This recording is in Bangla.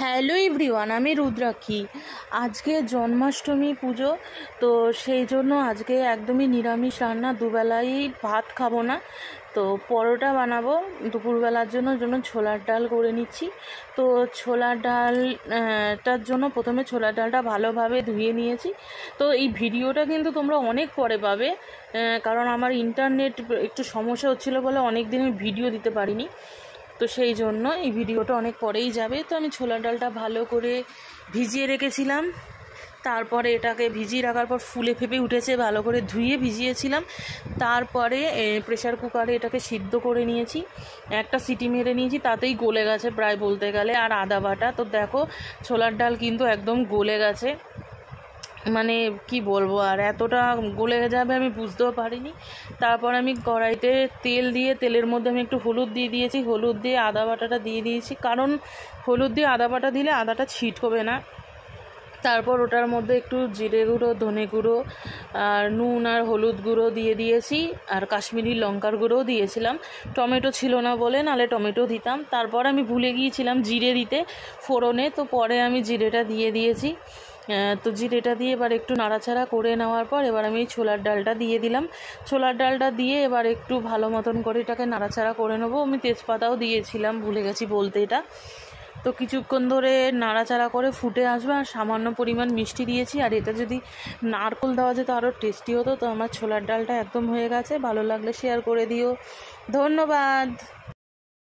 হ্যালো এভরিওয়ান, আমি রুদ্রাক্ষী। আজকে জন্মাষ্টমী পুজো, তো সেই জন্য আজকে একদমই নিরামিষ রান্না। দুবেলাই ভাত খাবো না, তো পরোটা বানাবো দুপুরবেলার জন্য ছোলার ডাল করে নিচ্ছি। তো ছোলার ডালটার জন্য প্রথমে ছোলার ডালটা ভালোভাবে ধুয়ে নিয়েছি। তো এই ভিডিওটা কিন্তু তোমরা অনেক পরে পাবে, কারণ আমার ইন্টারনেট একটু সমস্যা হচ্ছিলো বলে অনেক দিন আমি ভিডিও দিতে পারিনি। তো সেই জন্য এই ভিডিওটা অনেক পরেই যাবে। তো আমি ছোলার ডালটা ভালো করে ভিজিয়ে রেখেছিলাম, তারপরে এটাকে ভিজিয়ে রাখার পর ফুলে ফেপে উঠেছে, ভালো করে ধুয়ে ভিজিয়েছিলাম। তারপরে প্রেশার কুকারে এটাকে সিদ্ধ করে নিয়েছি, একটা সিটি মেরে নিয়েছি, তাতেই গলে গেছে প্রায় বলতে গেলে। আর আদা বাটা, তো দেখো ছোলার ডাল কিন্তু একদম গলে গেছে, মানে কি বলবো, আর এতটা গলে যাবে আমি বুঝতেও পারিনি। তারপর আমি কড়াইতে তেল দিয়ে, তেলের মধ্যে আমি একটু হলুদ দিয়ে দিয়েছি, হলুদ দিয়ে আদা বাটাটা দিয়ে দিয়েছি, কারণ হলুদ দিয়ে আদা বাটা দিলে আদাটা ছিটকবে না। তারপর ওটার মধ্যে একটু জিরে গুঁড়ো, ধনে গুঁড়ো আর নুন আর হলুদ গুঁড়ো দিয়ে দিয়েছি, আর কাশ্মীরি লঙ্কার গুঁড়োও দিয়েছিলাম। টমেটো ছিল না বলে, নাহলে টমেটো দিতাম। তারপর আমি ভুলে গিয়েছিলাম জিরে দিতে ফোড়নে, তো পরে আমি জিরেটা দিয়ে দিয়েছি। তো জিরেটা দিয়ে এবার একটু নাড়াচাড়া করে নেওয়ার পর এবার আমি ছোলার ডালটা দিয়ে দিলাম। ছোলার ডালটা দিয়ে এবার একটু ভালো মতন করে এটাকে নাড়াচাড়া করে নেবো। আমি তেজপাতাও দিয়েছিলাম, ভুলে গেছি বলতে এটা। তো কিছুক্ষণ ধরে নাড়াচাড়া করে ফুটে আসবে, আর সামান্য পরিমাণ মিষ্টি দিয়েছি। আর এটা যদি নারকেল দেওয়া যেত আরও টেস্টি হতো। তো আমার ছোলার ডালটা একদম হয়ে গেছে। ভালো লাগলে শেয়ার করে দিও। ধন্যবাদ।